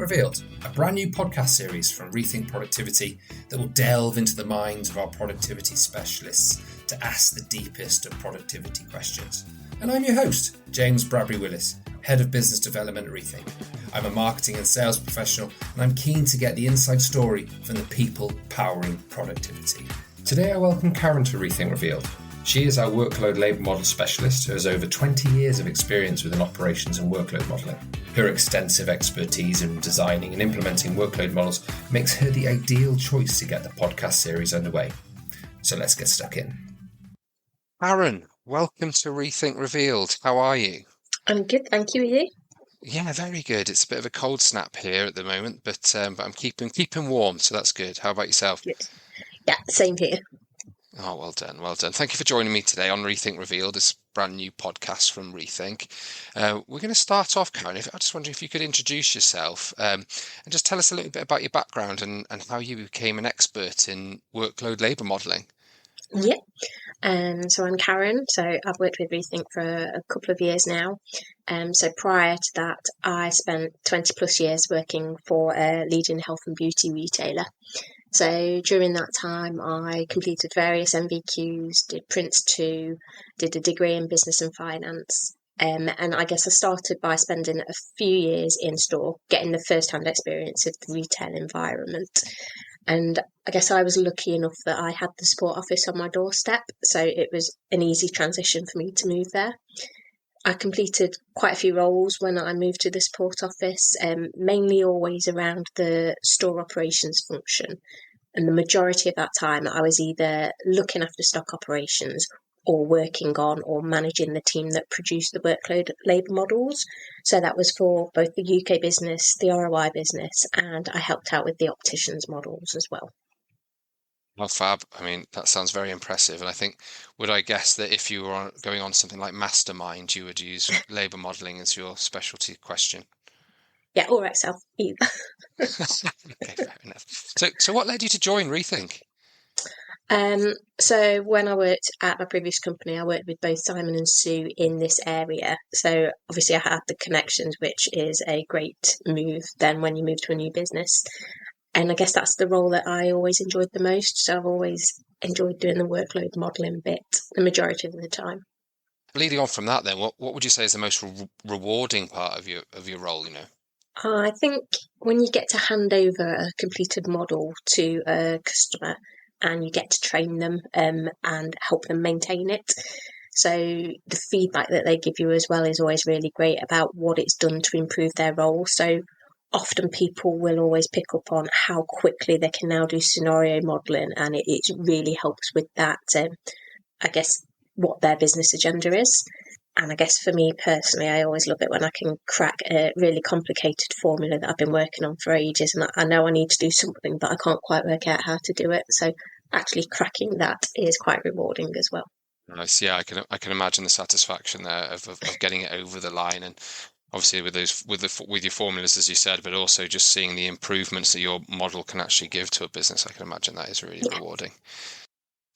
Revealed, a brand new podcast series from ReThink Productivity that will delve into the minds of our productivity specialists to ask the deepest of productivity questions. And I'm your host, James Bradbury-Willis, Head of Business Development at ReThink. I'm a marketing and sales professional, and I'm keen to get the inside story from the people powering productivity. Today I welcome Karen to ReThink Revealed. She is our workload labour model specialist who has over 20 years of experience within operations and workload modelling. Her extensive expertise in designing and implementing workload models makes her the ideal choice to get the podcast series underway. So let's get stuck in. Karen, welcome to ReThink Revealed. How are you? I'm good, thank you. Are you? Yeah, very good. It's a bit of a cold snap here at the moment, but I'm keeping warm, so that's good. How about yourself? Good. Yeah, same here. Oh, well done, well done. Thank you for joining me today on ReThink Revealed, this brand new podcast from ReThink. We're going to start off, Karen. I just wonder if you could introduce yourself and just tell us a little bit about your background and how you became an expert in workload labour modelling. Yeah. So I'm Karen. So I've worked with ReThink for a couple of years now. So prior to that, I spent 20 plus years working for a leading health and beauty retailer. So during that time, I completed various MVQs, did Prince 2, did a degree in business and finance. And I guess I started by spending a few years in store, getting the first-hand experience of the retail environment. And I guess I was lucky enough that I had the support office on my doorstep, so it was an easy transition for me to move there. I completed quite a few roles when I moved to the support office, mainly always around the store operations function. And the majority of that time, I was either looking after stock operations or working on or managing the team that produced the workload labour models. So that was for both the UK business, the ROI business, and I helped out with the opticians models as well. Oh, fab. I mean, that sounds very impressive. And I think, would I guess that if you were going on something like Mastermind, you would use labour modelling as your specialty question? Yeah, or Excel, either. Okay, fair enough. So what led you to join ReThink? So when I worked at my previous company, I worked with both Simon and Sue in this area. So obviously I had the connections, which is a great move then when you move to a new business. And I guess that's the role that I always enjoyed the most. So I've always enjoyed doing the workload modelling bit the majority of the time. Leading on from that then, what would you say is the most rewarding part of your role, you know? I think when you get to hand over a completed model to a customer and you get to train them and help them maintain it. So the feedback that they give you as well is always really great about what it's done to improve their role. So often people will always pick up on how quickly they can now do scenario modelling, and it really helps with that, I guess, what their business agenda is. And I guess for me personally, I always love it when I can crack a really complicated formula that I've been working on for ages, and I know I need to do something, but I can't quite work out how to do it. So actually cracking that is quite rewarding as well. Nice. Yeah, I can imagine the satisfaction there of getting it over the line, and obviously with your formulas, as you said, but also just seeing the improvements that your model can actually give to a business. I can imagine that is really rewarding.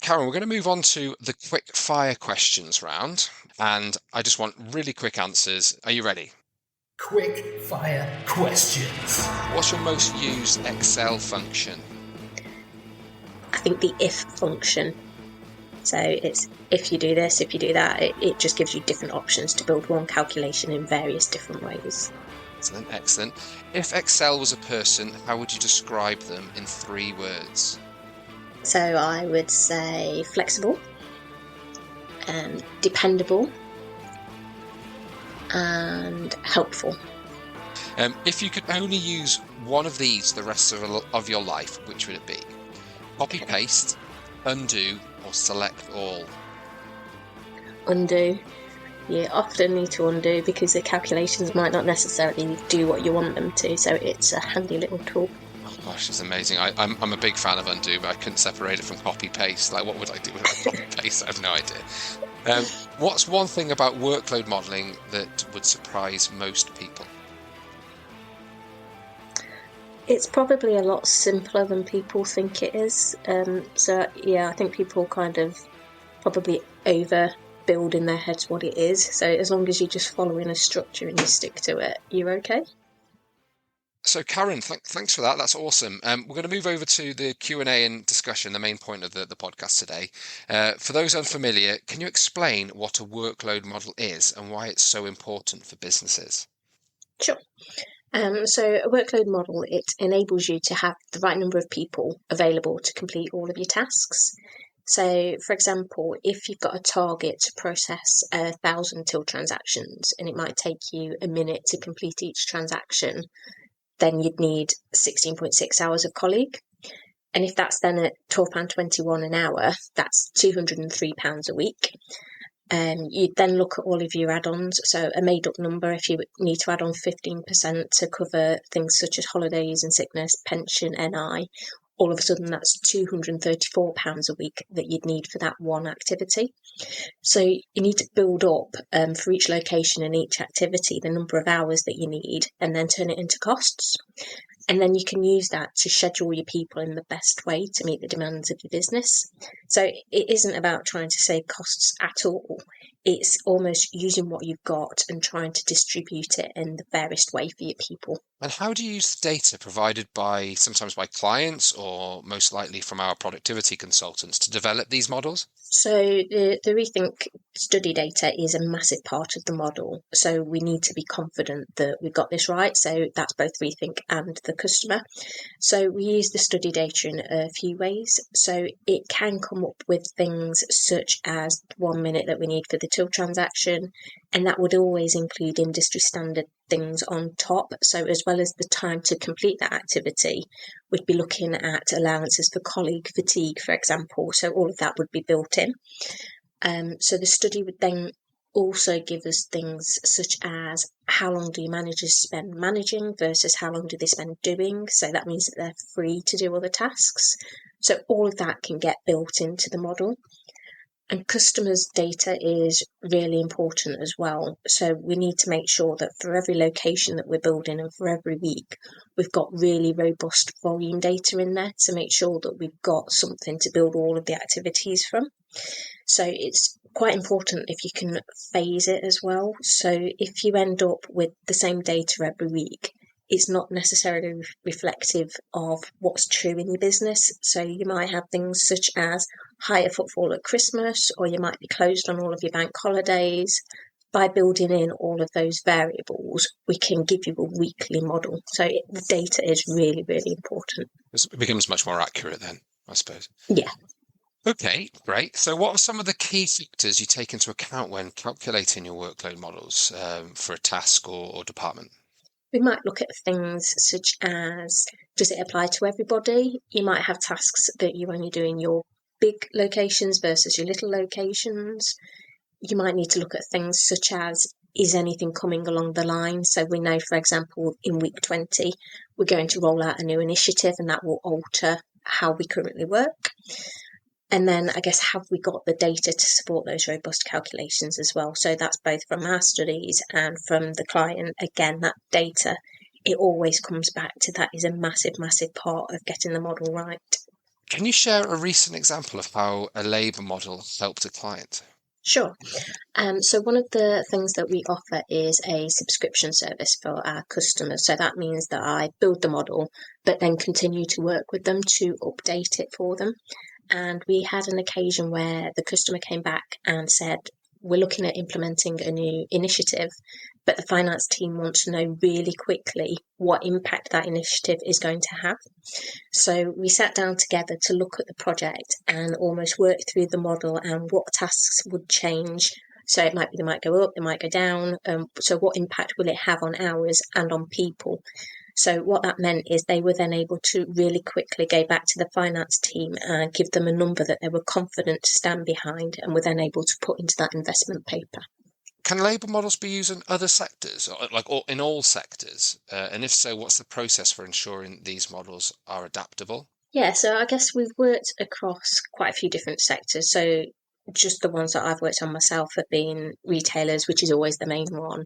Karen, we're going to move on to the quick fire questions round, and I just want really quick answers. Are you ready? Quick fire questions. What's your most used Excel function? I think the if function. So it's if you do this, if you do that, it just gives you different options to build one calculation in various different ways. Excellent, excellent. If Excel was a person, how would you describe them in 3 words? So I would say flexible, dependable, and helpful. If you could only use one of these the rest of your life, which would it be? Copy paste, undo, or select all? Undo. You often need to undo because the calculations might not necessarily do what you want them to, so it's a handy little tool. Oh gosh, it's amazing. I'm a big fan of undo, but I couldn't separate it from copy paste. Like, what would I do with copy paste? I have no idea. What's one thing about workload modelling that would surprise most people? It's probably a lot simpler than people think it is. So yeah, I think people kind of probably overbuild in their heads what it is. So as long as you're just following a structure and you stick to it, you're okay. So Karen, thanks for that. That's awesome. We're going to move over to the Q&A and discussion, the main point of the podcast today. For those unfamiliar, can you explain what a workload model is and why it's so important for businesses? Sure. So a workload model, it enables you to have the right number of people available to complete all of your tasks. So, for example, if you've got a target to process 1,000 till transactions and it might take you a minute to complete each transaction, then you'd need 16.6 hours of colleague. And if that's then at £12.21 an hour, that's £203 a week. You'd then look at all of your add-ons. So a made-up number, if you need to add on 15% to cover things such as holidays and sickness, pension, NI, all of a sudden that's £234 a week that you'd need for that one activity. So you need to build up for each location and each activity the number of hours that you need and then turn it into costs. And then you can use that to schedule your people in the best way to meet the demands of your business. So it isn't about trying to save costs at all. It's almost using what you've got and trying to distribute it in the fairest way for your people. And how do you use the data provided sometimes by clients or most likely from our productivity consultants to develop these models? So the ReThink study data is a massive part of the model. So we need to be confident that we've got this right. So that's both ReThink and the customer. So we use the study data in a few ways. So it can come up with things such as 1 minute that we need for the till transaction, and that would always include industry standard things on top. So as well as the time to complete that activity, we'd be looking at allowances for colleague fatigue, for example. So all of that would be built in. So the study would then also give us things such as how long do your managers spend managing versus how long do they spend doing. So that means that they're free to do other tasks. So all of that can get built into the model. And customers' data is really important as well. So we need to make sure that for every location that we're building and for every week, we've got really robust volume data in there to make sure that we've got something to build all of the activities from. So it's quite important if you can phase it as well. So if you end up with the same data every week, it's not necessarily reflective of what's true in your business. So you might have things such as higher footfall at Christmas, or you might be closed on all of your bank holidays. By building in all of those variables, we can give you a weekly model. So the data is really, really important. It becomes much more accurate then, I suppose. Yeah. Okay, great. So what are some of the key factors you take into account when calculating your workload models for a task or department? We might look at things such as, does it apply to everybody? You might have tasks that you only do in your big locations versus your little locations. You might need to look at things such as, is anything coming along the line? So we know, for example, in week 20, we're going to roll out a new initiative and that will alter how we currently work. And then I guess, have we got the data to support those robust calculations as well? So that's both from our studies and from the client. Again, that data, it always comes back to that is a massive, massive part of getting the model right. Can you share a recent example of how a labour model helped a client? Sure. So one of the things that we offer is a subscription service for our customers. So that means that I build the model, but then continue to work with them to update it for them. And we had an occasion where the customer came back and said, we're looking at implementing a new initiative, but the finance team want to know really quickly what impact that initiative is going to have. So we sat down together to look at the project and almost work through the model and what tasks would change. So it might be, they might go up, they might go down. So what impact will it have on hours and on people? So what that meant is they were then able to really quickly go back to the finance team and give them a number that they were confident to stand behind and were then able to put into that investment paper. Can labour models be used in other sectors, or in all sectors? And if so, what's the process for ensuring these models are adaptable? Yeah, so I guess we've worked across quite a few different sectors. So just the ones that I've worked on myself have been retailers, which is always the main one,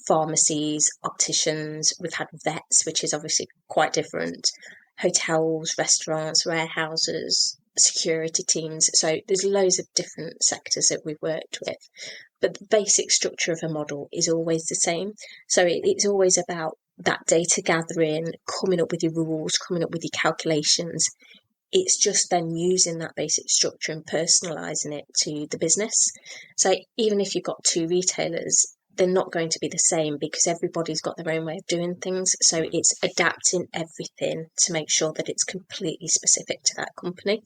pharmacies, opticians, we've had vets, which is obviously quite different, hotels, restaurants, warehouses, security teams. So there's loads of different sectors that we've worked with. But the basic structure of a model is always the same. So it's always about that data gathering, coming up with your rules, coming up with your calculations. It's just then using that basic structure and personalising it to the business. So even if you've got two retailers, they're not going to be the same because everybody's got their own way of doing things. So it's adapting everything to make sure that it's completely specific to that company.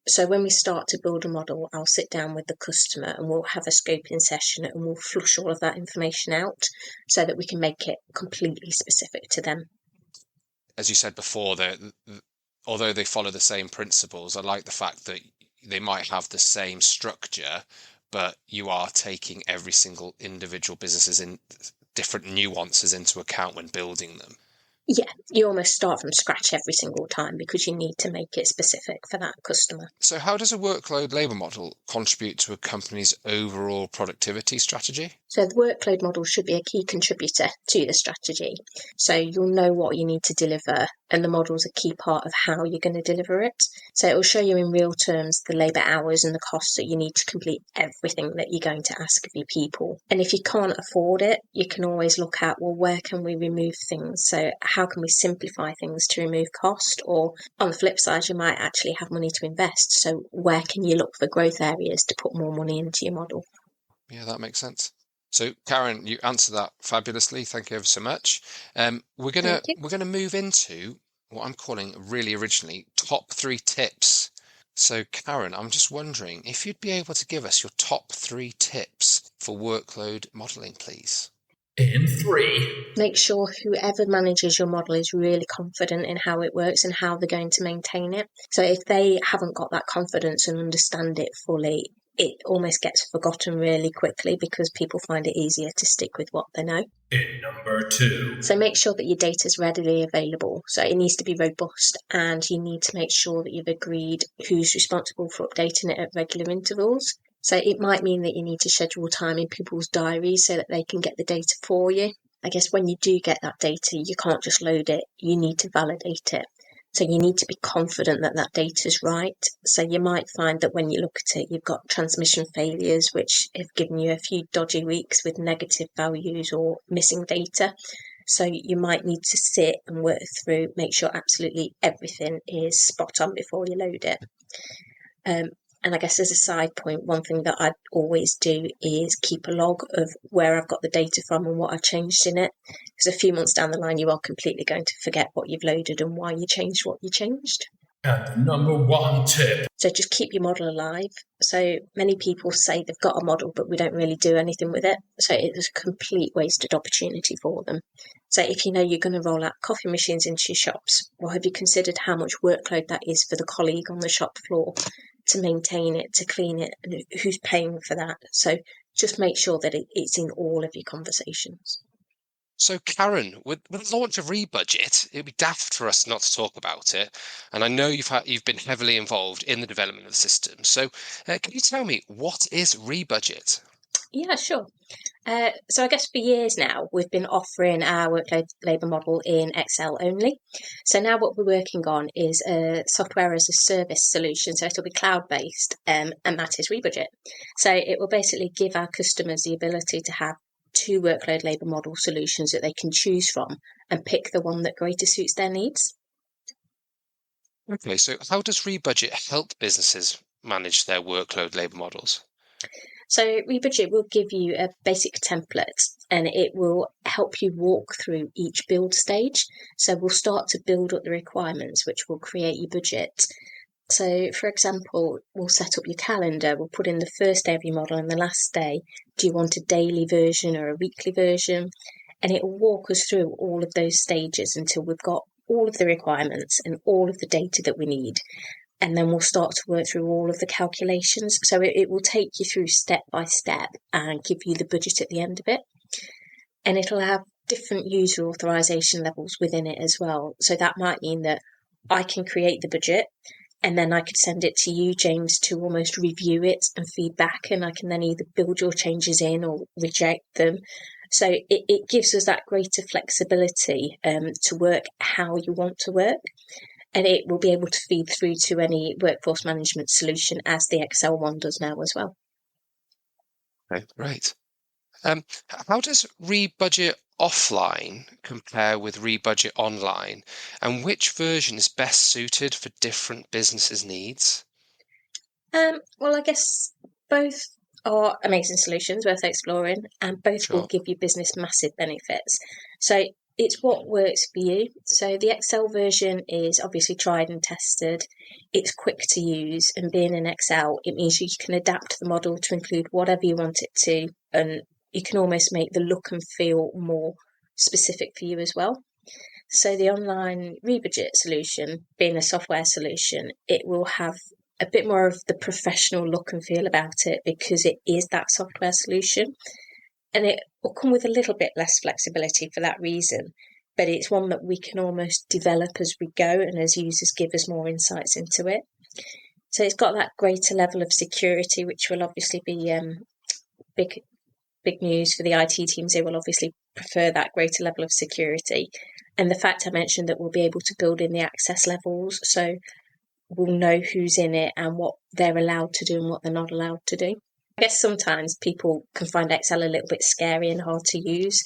So when we start to build a model, I'll sit down with the customer and we'll have a scoping session and we'll flush all of that information out so that we can make it completely specific to them. As you said before, although they follow the same principles, I like the fact that they might have the same structure, but you are taking every single individual business's in different nuances into account when building them. Yeah, you almost start from scratch every single time because you need to make it specific for that customer. So how does a workload labour model contribute to a company's overall productivity strategy? So the workload model should be a key contributor to the strategy. So you'll know what you need to deliver, and the model's a key part of how you're going to deliver it. So it will show you in real terms the labour hours and the costs that you need to complete everything that you're going to ask of your people. And if you can't afford it, you can always look at, well, where can we remove things? So how can we simplify things to remove cost? Or on the flip side, you might actually have money to invest. So where can you look for growth areas to put more money into your model? Yeah, that makes sense. So, Karen, you answered that fabulously. Thank you ever so much. We're gonna move into what I'm calling really originally top 3 tips. So, Karen, I'm just wondering if you'd be able to give us your top 3 tips for workload modelling, please. In 3. Make sure whoever manages your model is really confident in how it works and how they're going to maintain it. So if they haven't got that confidence and understand it fully, it almost gets forgotten really quickly because people find it easier to stick with what they know. In number 2. So make sure that your data is readily available. So it needs to be robust, and you need to make sure that you've agreed who's responsible for updating it at regular intervals. So it might mean that you need to schedule time in people's diaries so that they can get the data for you. I guess when you do get that data, you can't just load it. You need to validate it. So you need to be confident that that data is right. So you might find that when you look at it, you've got transmission failures, which have given you a few dodgy weeks with negative values or missing data. So you might need to sit and work through, make sure absolutely everything is spot on before you load it. And I guess as a side point, one thing that I always do is keep a log of where I've got the data from and what I've changed in it. Because a few months down the line, you are completely going to forget what you've loaded and why you changed what you changed. And number 1 tip. So just keep your model alive. So many people say they've got a model, but we don't really do anything with it. So it's a complete wasted opportunity for them. So if you know you're going to roll out coffee machines into your shops, well, have you considered how much workload that is for the colleague on the shop floor to maintain it, to clean it, and who's paying for that? So just make sure that it's in all of your conversations. So, Karen, with the launch of ReBudget, it'd be daft for us not to talk about it. And I know you've been heavily involved in the development of the system. So, can you tell me, what is ReBudget? Yeah, sure. So I guess for years now, we've been offering our workload labour model in Excel only. So now what we're working on is a software as a service solution. So it'll be cloud-based, and that is ReBudget. So it will basically give our customers the ability to have 2 workload labour model solutions that they can choose from and pick the one that greater suits their needs. Okay, so how does ReBudget help businesses manage their workload labour models? So ReBudget will give you a basic template and it will help you walk through each build stage. So we'll start to build up the requirements, which will create your budget. So, for example, we'll set up your calendar, we'll put in the first day of your model and the last day. Do you want a daily version or a weekly version? And it will walk us through all of those stages until we've got all of the requirements and all of the data that we need. And then we'll start to work through all of the calculations. So it will take you through step by step and give you the budget at the end of it. And it'll have different user authorization levels within it as well. So that might mean that I can create the budget and then I could send it to you, James, to almost review it and feedback. And I can then either build your changes in or reject them. So it gives us that greater flexibility to work how you want to work. And it will be able to feed through to any workforce management solution as the Excel one does now as well. Okay, great. How does ReBudget offline compare with ReBudget online, and which version is best suited for different businesses' needs? Well, I guess both are amazing solutions worth exploring, and both will give your business massive benefits. So it's what works for you. So the Excel version is obviously tried and tested. It's quick to use, and being in Excel, it means you can adapt the model to include whatever you want it to, and you can almost make the look and feel more specific for you as well. So the online ReBudget solution, being a software solution, it will have a bit more of the professional look and feel about it because it is that software solution. And it will come with a little bit less flexibility for that reason, but it's one that we can almost develop as we go and as users give us more insights into it. So it's got that greater level of security, which will obviously be big news for the IT teams. They will obviously prefer that greater level of security. And the fact I mentioned that we'll be able to build in the access levels, so we'll know who's in it and what they're allowed to do and what they're not allowed to do. I guess sometimes people can find Excel a little bit scary and hard to use.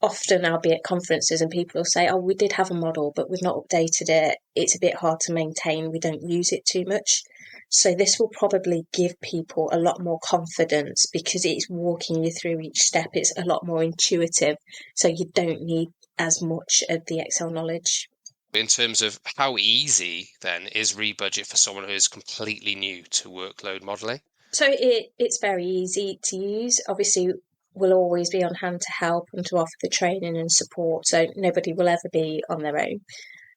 Often I'll be at conferences and people will say, oh, we did have a model, but we've not updated it. It's a bit hard to maintain. We don't use it too much. So this will probably give people a lot more confidence because it's walking you through each step. It's a lot more intuitive. So you don't need as much of the Excel knowledge. In terms of how easy then is ReBudget for someone who is completely new to workload modelling? So it's very easy to use. Obviously, we'll always be on hand to help and to offer the training and support. So nobody will ever be on their own.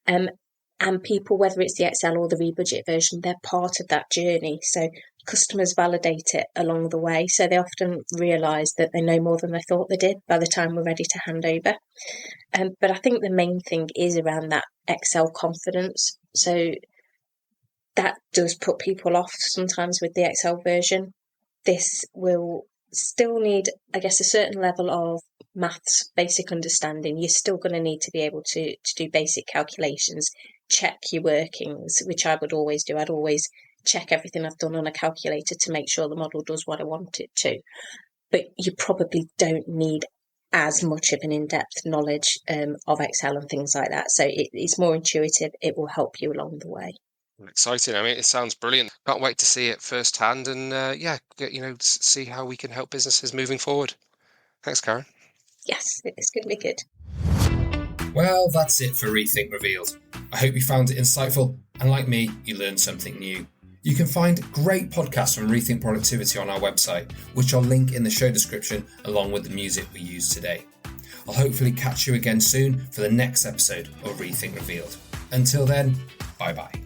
And people, whether it's the Excel or the ReBudget version, they're part of that journey. So customers validate it along the way. So they often realise that they know more than they thought they did by the time we're ready to hand over. But I think the main thing is around that Excel confidence. So that does put people off sometimes with the Excel version. This will still need, I guess, a certain level of maths, basic understanding. You're still going to need to be able to do basic calculations, check your workings, which I would always do. I'd always check everything I've done on a calculator to make sure the model does what I want it to. But you probably don't need as much of an in-depth knowledge of Excel and things like that. So it's more intuitive. It will help you along the way. Exciting. I mean, it sounds brilliant. Can't wait to see it firsthand and see how we can help businesses moving forward. Thanks, Karen. Yes, it's going to be good. Well, that's it for ReThink Revealed. I hope you found it insightful, and like me, you learned something new. You can find great podcasts from ReThink Productivity on our website, which I'll link in the show description along with the music we used today. I'll hopefully catch you again soon for the next episode of ReThink Revealed. Until then, bye-bye.